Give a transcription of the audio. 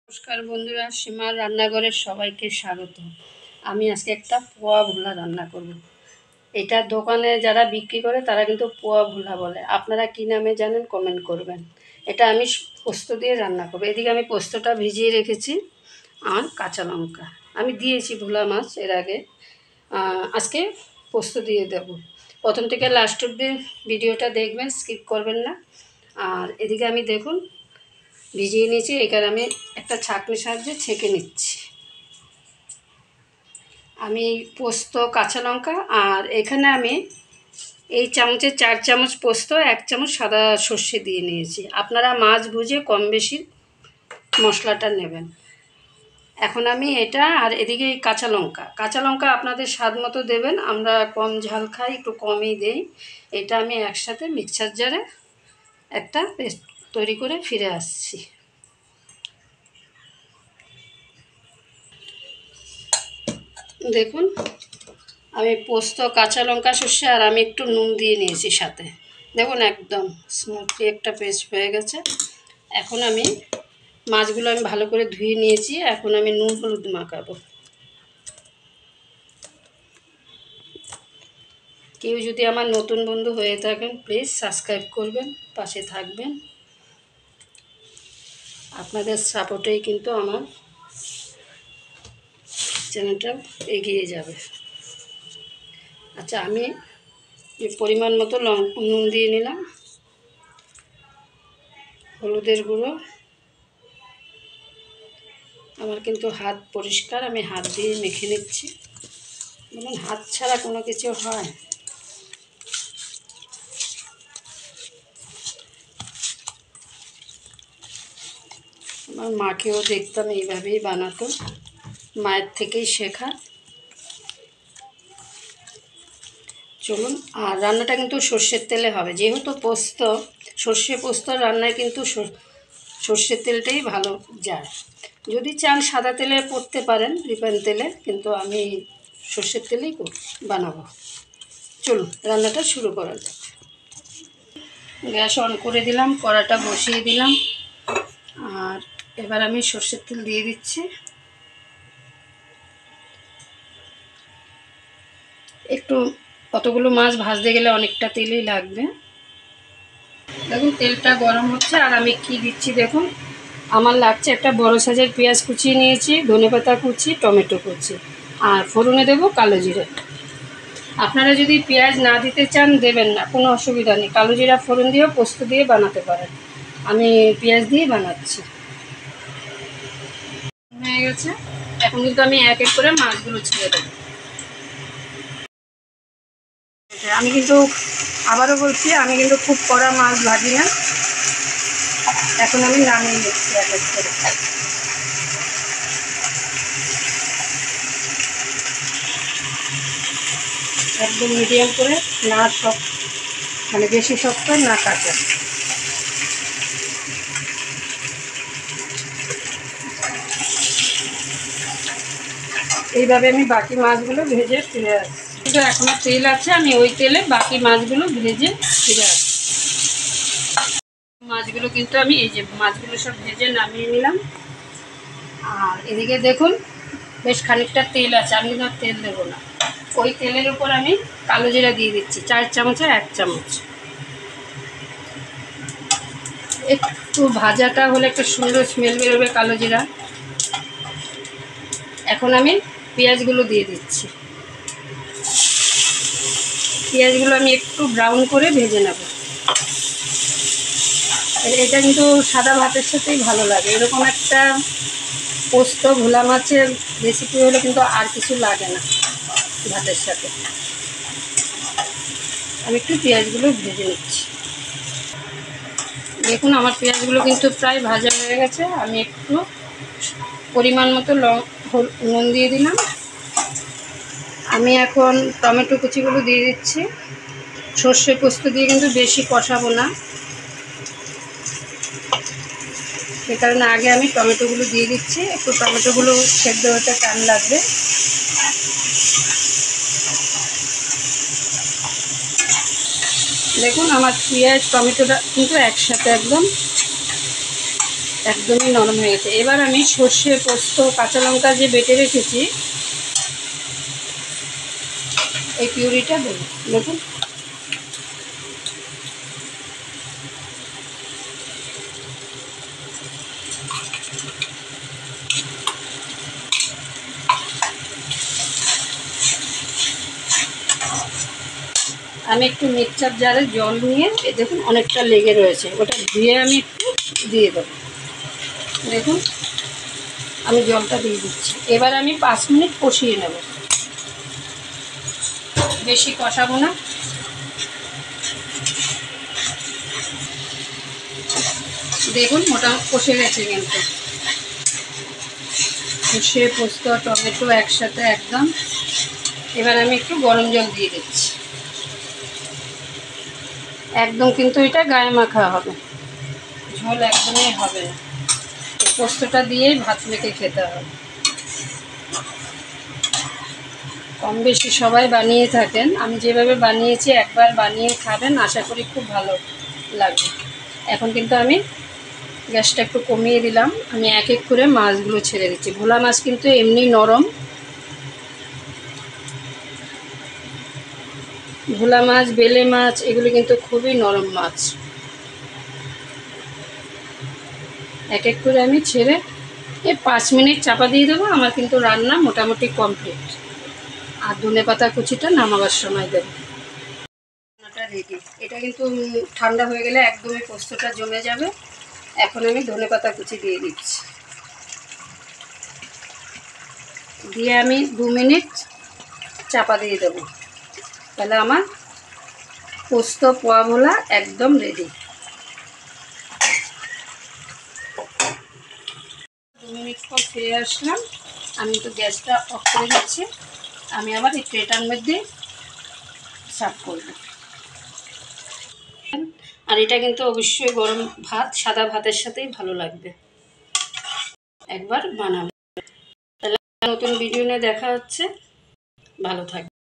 নমস্কার বন্ধুরা, সীমার রান্নাঘরের সবাইকে স্বাগত। আমি আজকে একটা পোয়া ভোলা রান্না করব। এটা দোকানে যারা বিক্রি করে তারা কিন্তু পোয়া ভোলা বলে। আপনারা কী নামে জানেন কমেন্ট করবেন। এটা আমি পোস্ত দিয়ে রান্না করব। এদিকে আমি পোস্তটা ভিজিয়ে রেখেছি আর কাঁচা লঙ্কা আমি দিয়েছি ভোলা মাছ এর আগে। আজকে পোস্ত দিয়ে দেব। প্রথম থেকে লাস্ট অবধি ভিডিওটা দেখবেন, স্কিপ করবেন না। আর এদিকে আমি দেখুন ভিজিয়ে নিয়েছি, এখানে আমি একটা ছাঁকনির সাহায্যে ছেঁকে নিচ্ছি। আমি পোস্ত, কাঁচা লঙ্কা আর এখানে আমি এই চামচে 4 চামচ পোস্ত, 1 চামচ সাদা সর্ষে দিয়ে নিয়েছি। আপনারা মাছ বুঝে কম বেশি মশলাটা নেবেন। এখন আমি এটা আর এদিকে কাঁচা লঙ্কা আপনাদের স্বাদ মতো দেবেন। আমরা কম ঝাল খাই, একটু কমই দেই। এটা আমি একসাথে মিক্সার জারে একটা পেস্ট তৈরি করে ফিরে আসছি। দেখুন আমি পোস্ত, কাঁচা লঙ্কা, সর্ষে আর আমি একটু নুন দিয়ে নিয়েছি সাথে। দেখুন একদম স্মুথলি একটা পেস্ট হয়ে গেছে। এখন আমি মাছগুলো ভালো করে ধুয়ে নিয়েছি। এখন আমি নুন হলুদ মাখাবো। কেউ যদি আমার নতুন বন্ধু হয়ে থাকেন প্লিজ সাবস্ক্রাইব করবেন, পাশে থাকবেন। আপনাদের সাপোর্টেই কিন্তু আমার চ্যানেলটা এগিয়ে যাবে। আচ্ছা, আমি পরিমাণ মতো নুন দিয়ে নিলাম, হলুদের গুঁড়ো। আমার কিন্তু হাত পরিষ্কার, আমি হাত দিয়ে মেখে নিচ্ছি। বলুন হাত ছাড়া কোনো কিছু হয়? আমার মাকেও দেখতাম এইভাবেই বানাতো, মায়ের থেকেই শেখা। চলুন, আর রান্নাটা কিন্তু সর্ষের তেলে হবে, যেহেতু পোস্ত, সর্ষে পোস্ত রান্নায় কিন্তু সর্ষের তেলটাই ভালো যায়। যদি চান সাদা তেলে করতে পারেন, রিফাইন তেলে, কিন্তু আমি সর্ষের তেলেই বানাবো। চলুন রান্নাটা শুরু করা যাক। গ্যাস অন করে দিলাম, কড়াটা বসিয়ে দিলাম। আর এবার আমি সর্ষের তেল দিয়ে দিচ্ছি। একটু কতগুলো মাছ ভাজতে গেলে অনেকটা তেলই লাগবে। দেখুন তেলটা গরম হচ্ছে আর আমি কি দিচ্ছি দেখুন। আমার লাগছে একটা বড় সাইজের পেঁয়াজ কুচিয়ে নিয়েছি, ধনেপাতা কুচি, টমেটো কুচি, আর ফোড়নে দেবো কালো জিরে। আপনারা যদি পেঁয়াজ না দিতে চান দেবেন না, কোনো অসুবিধা নেই। কালো জিরা ফোড়ন দিয়েও পোস্ত দিয়ে বানাতে পারেন। আমি পেঁয়াজ দিয়ে বানাচ্ছি। হয়ে গেছে, এখন কিন্তু আমি এক এক করে মাছগুলো ছেড়ে দেবো। আমি কিন্তু আবারও বলছি, আমি কিন্তু খুব কড়া মাছ ভাজি না। এখন আমি নামিয়ে নিচ্ছি এক এক করে। একদম মিডিয়াম করে, না সব মানে বেশি শক্ত না কাঁচা। এইভাবে আমি বাকি মাছগুলো ভেজে ফিরে আসছি। কিন্তু এখনো তেল আছে, আমি ওই তেলে বাকি মাছগুলো ভেজে ফিরে আসছি। মাছগুলো কিন্তু আমি এই যে মাছগুলো সব ভেজে নামিয়ে নিলাম। আর এদিকে দেখুন বেশ খানিকটা তেল আছে, আমি কিন্তু তেল দেবো না। ওই তেলের উপর আমি কালো জিরা দিয়ে দিচ্ছি, 4 চামচে 1 চামচ। একটু ভাজাটা হলে একটা সুন্দর স্মেল বেরোবে কালো জিরা। এখন আমি পেঁয়াজগুলো দিয়ে দিচ্ছি। পেঁয়াজগুলো আমি একটু ব্রাউন করে ভেজে নেব। এটা কিন্তু সাদা ভাতের সাথেই ভালো লাগে। এরকম একটা পোস্ত ভোলা মাছের রেসিপি হলে কিন্তু আর কিছু লাগে না ভাতের সাথে। আমি একটু পেঁয়াজগুলো ভেজে নিচ্ছি। দেখুন আমার পেঁয়াজগুলো কিন্তু প্রায় ভাজা হয়ে গেছে। আমি একটু পরিমাণ মতো নুন দিয়ে দিলাম। আমি এখন টমেটো কুচিগুলো দিয়ে দিচ্ছি। সর্ষে পোস্ত দিয়ে কিন্তু বেশি কষাবো না, সে কারণে আগে আমি টমেটোগুলো দিয়ে দিচ্ছি। একটু টমেটোগুলো সেদ্ধ হতে টাইম লাগবে। দেখুন আমার পেঁয়াজ টমেটোটা কিন্তু একসাথে একদম একদমই নরম হয়ে গেছে। এবার আমি সর্ষে, পোস্ত, কাঁচা লঙ্কা যে বেটে রেখেছি এই পিউরিটা দেবো। দেখুন আমি একটু মিক্সচার জারে জল নিয়ে দেখুন অনেকটা লেগে রয়েছে, ওটা ধুয়ে আমি একটু দিয়ে দেবো। দেখুন আমি জলটা দিয়ে দিচ্ছি। এবার আমি 5 মিনিট কষিয়ে নেব, বেশি কষাবো না। দেখুন মোটামুটি কষে গেছে কিন্তু, সর্ষে, পোস্ত, টমেটো একসাথে একদম। এবার আমি একটু গরম জল দিয়ে দিচ্ছি, একদম কিন্তু এটা গায়ে মাখা হবে, ঝোল একদমই হবে না। পোস্তটা দিয়েই ভাত মেখে খেতে হবে। কম বেশি সবাই বানিয়ে থাকেন, আমি যেভাবে বানিয়েছি একবার বানিয়ে খাবেন, আশা করি খুব ভালো লাগবে। এখন কিন্তু আমি গ্যাসটা একটু কমিয়ে দিলাম, আমি এক এক করে মাছগুলো ছেড়ে দিচ্ছি। ভোলা মাছ কিন্তু এমনি নরম, ভোলা মাছ, বেলে মাছ এগুলো কিন্তু খুবই নরম মাছ। এক এক করে আমি ছেড়ে 5 মিনিট চাপা দিয়ে দেবো। আমার কিন্তু রান্না মোটামুটি কমপ্লিট। আর ধনেপাতা কুচিটা নামাবার সময় দেবো। রান্নাটা রেডি। এটা কিন্তু ঠান্ডা হয়ে গেলে একদমই পোস্তটা জমে যাবে। এখন আমি ধনেপাতা কুচি দিয়ে দিচ্ছি, দিয়ে আমি 2 মিনিট চাপা দিয়ে দেবো। তাহলে আমার পোস্ত পোয়া ভোলা একদম রেডি। 2 মিনিট পর ফিরে আসলাম, আমি তো গ্যাসটা অফ করে দিচ্ছি। আমি আবার এই ট্রেটার মধ্যে সার্ভ করব। আর এটা কিন্তু অবশ্যই গরম ভাত, সাদা ভাতের সাথেই ভালো লাগবে, একবার বানাবে। তাহলে নতুন ভিডিও নিয়ে দেখা হচ্ছে, ভালো থাকবে।